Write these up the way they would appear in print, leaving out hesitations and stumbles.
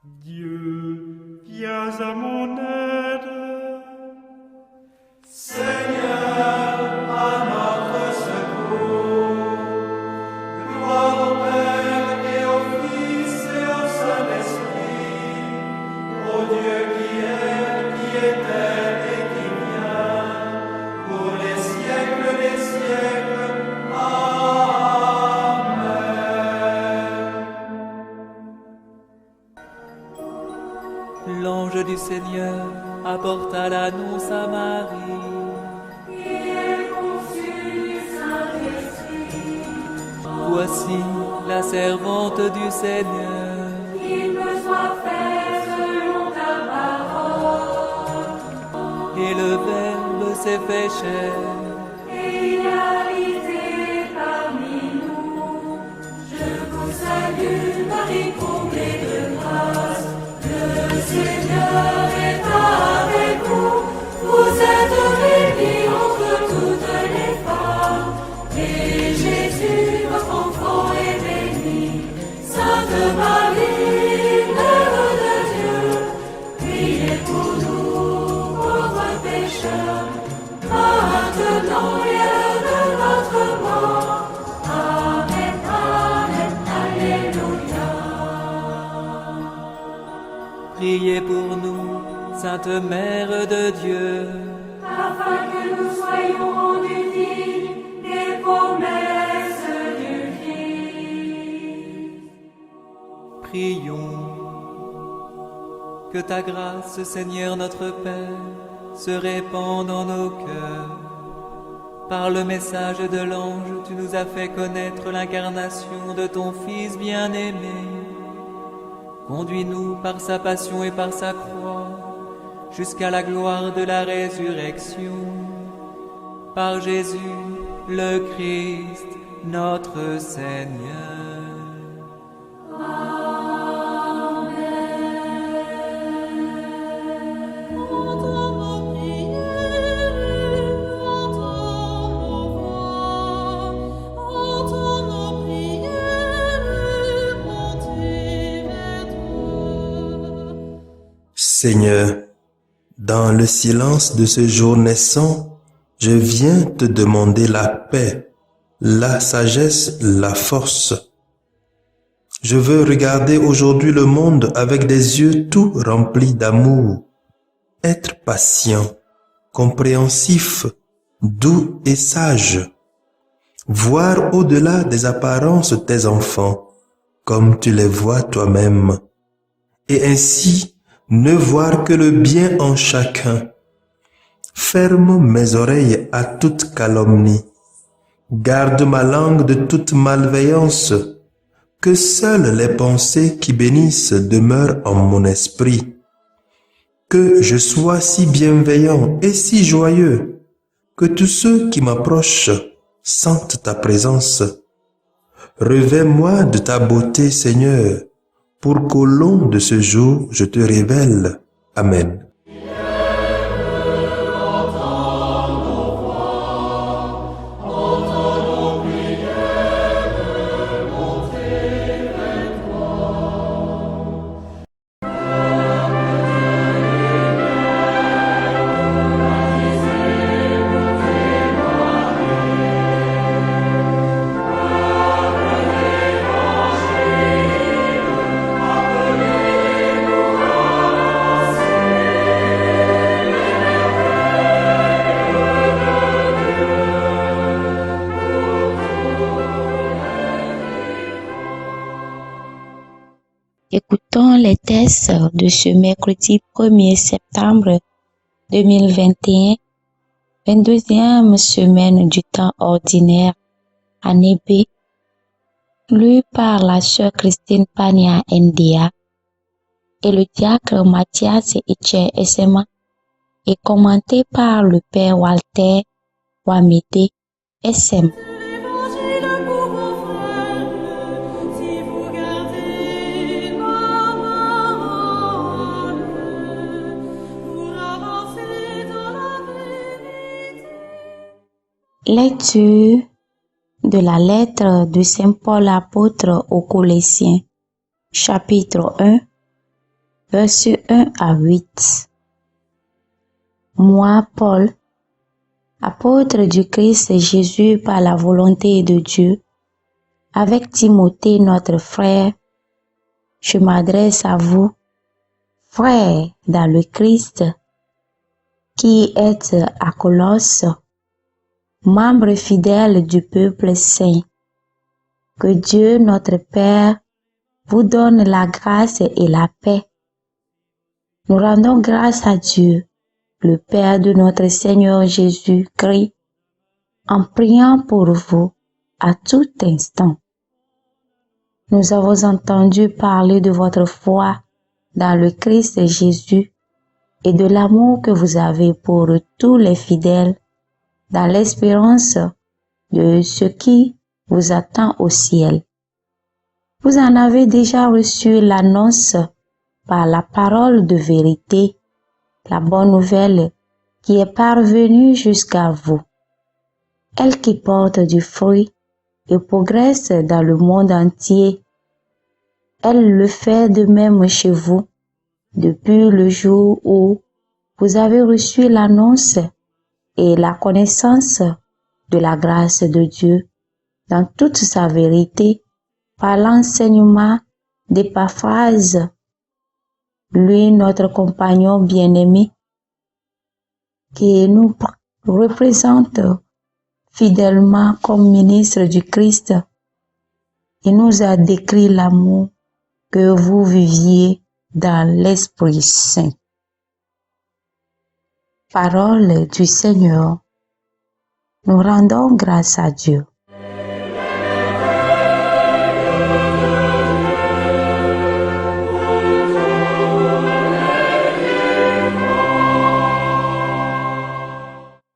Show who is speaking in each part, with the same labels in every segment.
Speaker 1: Dieu, viens à mon aide.
Speaker 2: Seigneur, à notre secours. Gloire au Père et au Fils et au Saint-Esprit, au Dieu qui était et qui vient, pour les siècles des siècles. Amen.
Speaker 3: L'ange du Seigneur apporta l'annonce à Marie. Voici la servante du Seigneur.
Speaker 4: Qu'il me soit fait selon ta parole.
Speaker 3: Et le Verbe s'est fait chair.
Speaker 4: Et il a habité parmi nous. Je vous salue, Marie comblée de grâce. Le Seigneur est avec vous. Vous êtes bénie entre toutes les femmes. Et Jésus, votre enfant, est béni. Sainte Marie, Mère de Dieu, priez pour nous, pauvres pécheurs, maintenant et à l'heure de notre mort. Amen, Amen, Alléluia.
Speaker 3: Priez pour nous, Sainte Mère de Dieu.
Speaker 4: Afin que nous soyons rendus dignes des promesses du Christ.
Speaker 3: Prions. Que ta grâce, Seigneur notre Père, se répande dans nos cœurs. Par le message de l'ange, tu nous as fait connaître l'incarnation de ton Fils bien-aimé. Conduis-nous par sa passion et par sa croix, jusqu'à la gloire de la résurrection. Par Jésus, le Christ, notre Seigneur.
Speaker 5: Seigneur, dans le silence de ce jour naissant, je viens te demander la paix, la sagesse, la force. Je veux regarder aujourd'hui le monde avec des yeux tout remplis d'amour, être patient, compréhensif, doux et sage, voir au-delà des apparences tes enfants, comme tu les vois toi-même, et ainsi ne voir que le bien en chacun. Ferme mes oreilles à toute calomnie. Garde ma langue de toute malveillance. Que seules les pensées qui bénissent demeurent en mon esprit. Que je sois si bienveillant et si joyeux, que tous ceux qui m'approchent sentent ta présence. Revêt-moi de ta beauté, Seigneur, pour qu'au long de ce jour, je te révèle. Amen.
Speaker 6: Écoutons les textes de ce mercredi 1er septembre 2021, 22e semaine du temps ordinaire, année B, lu par la sœur Christine Pania Ndia et le diacre Mathias Etienne Essema et commenté par le père Walter Wamede SM. Lecture de la lettre de Saint Paul apôtre aux Colossiens, chapitre 1, versets 1 à 8. Moi, Paul, apôtre du Christ Jésus par la volonté de Dieu, avec Timothée notre frère, je m'adresse à vous, frères dans le Christ, qui êtes à Colosse, membres fidèles du peuple saint. Que Dieu notre Père vous donne la grâce et la paix. Nous rendons grâce à Dieu, le Père de notre Seigneur Jésus-Christ, en priant pour vous à tout instant. Nous avons entendu parler de votre foi dans le Christ Jésus et de l'amour que vous avez pour tous les fidèles dans l'espérance de ce qui vous attend au ciel. Vous en avez déjà reçu l'annonce par la parole de vérité, la bonne nouvelle qui est parvenue jusqu'à vous. Elle qui porte du fruit et progresse dans le monde entier. Elle le fait de même chez vous depuis le jour où vous avez reçu l'annonce et la connaissance de la grâce de Dieu dans toute sa vérité par l'enseignement d'Épaphras, lui notre compagnon bien-aimé, qui nous représente fidèlement comme ministre du Christ. Il nous a décrit l'amour que vous viviez dans l'Esprit Saint. Parole du Seigneur. Nous rendons grâce à Dieu.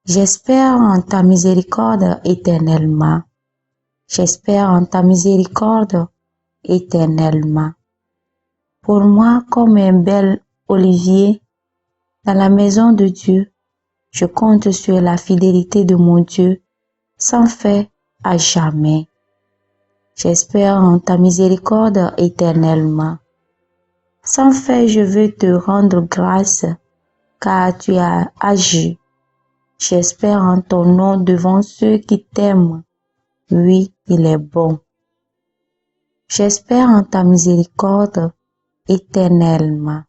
Speaker 6: J'espère en ta miséricorde éternellement. J'espère en ta miséricorde éternellement. Pour moi, comme un bel olivier dans la maison de Dieu, je compte sur la fidélité de mon Dieu, sans fin à jamais. J'espère en ta miséricorde éternellement. Sans fin, je veux te rendre grâce, car tu as agi. J'espère en ton nom devant ceux qui t'aiment. Oui, il est bon. J'espère en ta miséricorde éternellement.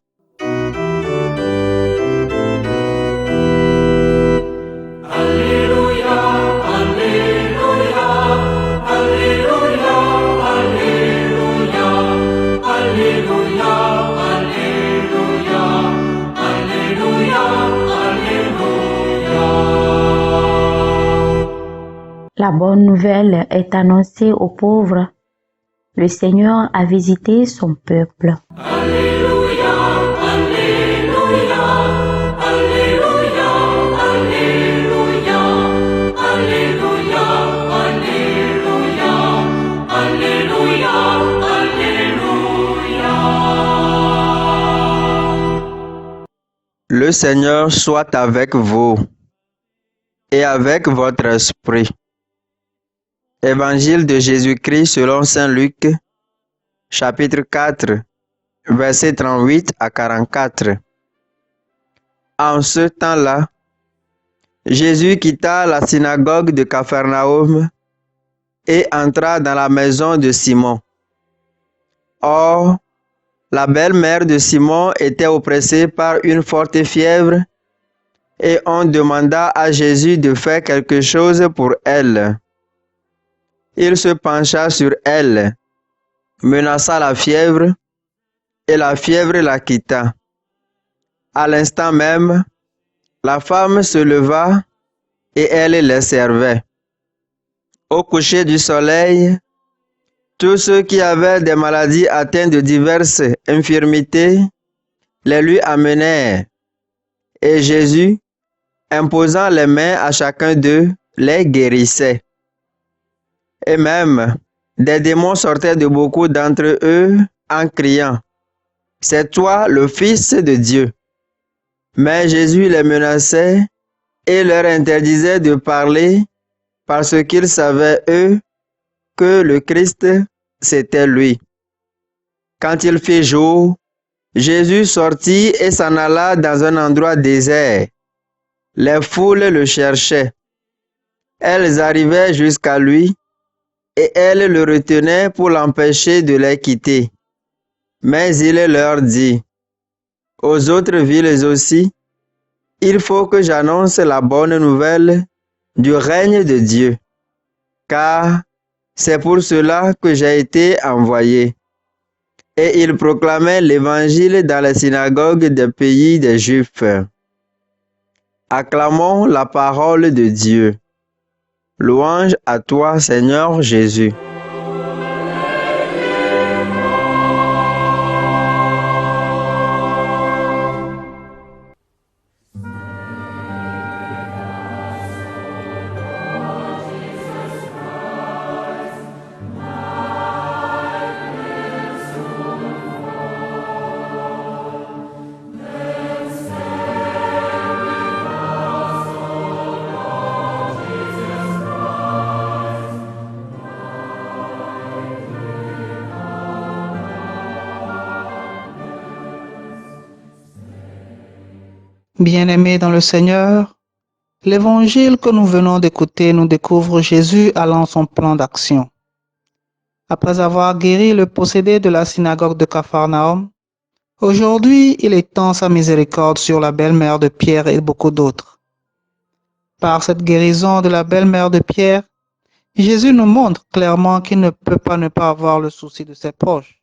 Speaker 6: La bonne nouvelle est annoncée aux pauvres. Le Seigneur a visité son peuple.
Speaker 2: Alléluia, Alléluia, Alléluia, Alléluia, Alléluia, Alléluia, Alléluia, Alléluia.
Speaker 7: Le Seigneur soit avec vous et avec votre esprit. Évangile de Jésus-Christ selon saint Luc, chapitre 4, versets 38 à 44. En ce temps-là, Jésus quitta la synagogue de Capharnaüm et entra dans la maison de Simon. Or, la belle-mère de Simon était oppressée par une forte fièvre et on demanda à Jésus de faire quelque chose pour elle. Il se pencha sur elle, menaça la fièvre, et la fièvre la quitta. À l'instant même, la femme se leva et elle les servait. Au coucher du soleil, tous ceux qui avaient des maladies atteintes de diverses infirmités les lui amenèrent, et Jésus, imposant les mains à chacun d'eux, les guérissait. Et même, des démons sortaient de beaucoup d'entre eux en criant, « C'est toi le Fils de Dieu !» Mais Jésus les menaçait et leur interdisait de parler parce qu'ils savaient, eux, que le Christ, c'était lui. Quand il fit jour, Jésus sortit et s'en alla dans un endroit désert. Les foules le cherchaient. Elles arrivaient jusqu'à lui et elles le retenaient pour l'empêcher de les quitter. Mais il leur dit, aux autres villes aussi, il faut que j'annonce la bonne nouvelle du règne de Dieu, car c'est pour cela que j'ai été envoyé. Et il proclamait l'évangile dans les synagogues des pays des Juifs. Acclamons la parole de Dieu. Louange à toi, Seigneur Jésus.
Speaker 8: Bien-aimés dans le Seigneur, l'évangile que nous venons d'écouter nous découvre Jésus allant son plan d'action. Après avoir guéri le possédé de la synagogue de Capharnaüm, aujourd'hui il étend sa miséricorde sur la belle-mère de Pierre et beaucoup d'autres. Par cette guérison de la belle-mère de Pierre, Jésus nous montre clairement qu'il ne peut pas ne pas avoir le souci de ses proches,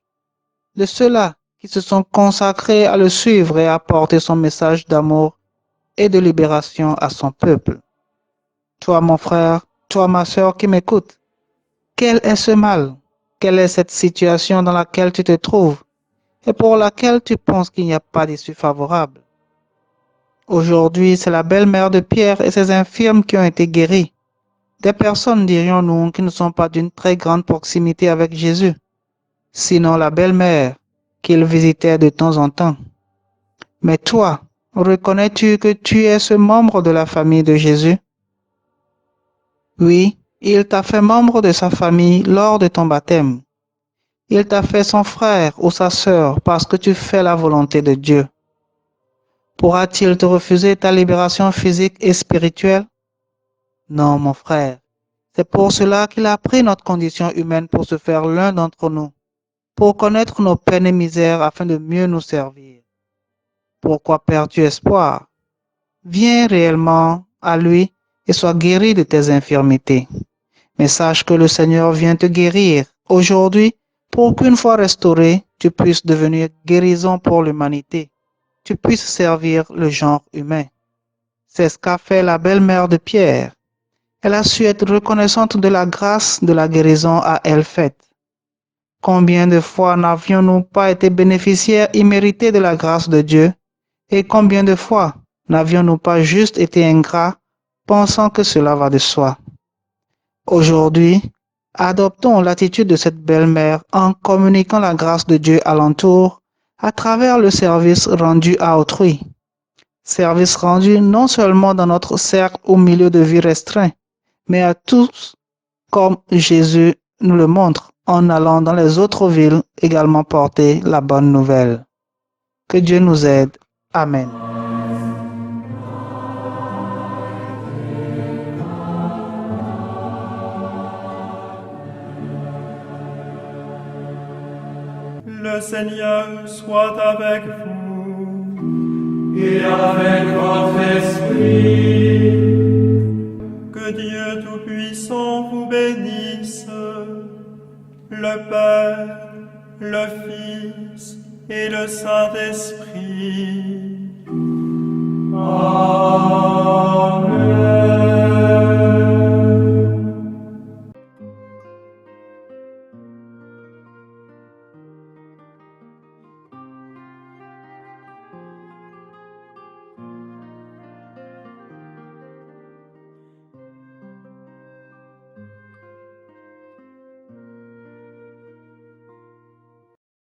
Speaker 8: de ceux-là qui se sont consacrés à le suivre et à porter son message d'amour et de libération à son peuple. Toi, mon frère, toi, ma sœur qui m'écoute, quel est ce mal? Quelle est cette situation dans laquelle tu te trouves et pour laquelle tu penses qu'il n'y a pas d'issue favorable? Aujourd'hui, c'est la belle-mère de Pierre et ses infirmes qui ont été guéris. Des personnes, dirions-nous, qui ne sont pas d'une très grande proximité avec Jésus, sinon la belle-mère qu'il visitait de temps en temps. Mais toi, reconnais-tu que tu es ce membre de la famille de Jésus? Oui, il t'a fait membre de sa famille lors de ton baptême. Il t'a fait son frère ou sa sœur parce que tu fais la volonté de Dieu. Pourra-t-il te refuser ta libération physique et spirituelle? Non, mon frère. C'est pour cela qu'il a pris notre condition humaine pour se faire l'un d'entre nous, pour connaître nos peines et misères afin de mieux nous servir. Pourquoi perds-tu espoir? Viens réellement à lui et sois guéri de tes infirmités. Mais sache que le Seigneur vient te guérir aujourd'hui pour qu'une fois restauré, tu puisses devenir guérison pour l'humanité. Tu puisses servir le genre humain. C'est ce qu'a fait la belle-mère de Pierre. Elle a su être reconnaissante de la grâce de la guérison à elle faite. Combien de fois n'avions-nous pas été bénéficiaires immérités de la grâce de Dieu? Et combien de fois n'avions-nous pas juste été ingrats, pensant que cela va de soi? Aujourd'hui, adoptons l'attitude de cette belle-mère en communiquant la grâce de Dieu alentour à travers le service rendu à autrui. Service rendu non seulement dans notre cercle ou milieu de vie restreint, mais à tous, comme Jésus nous le montre, en allant dans les autres villes également porter la bonne nouvelle. Que Dieu nous aide. Amen.
Speaker 1: Le Seigneur soit avec vous.
Speaker 2: Et avec votre esprit.
Speaker 1: Que Dieu Tout-Puissant vous bénisse, le Père, le Fils et le Saint-Esprit.
Speaker 2: Amen.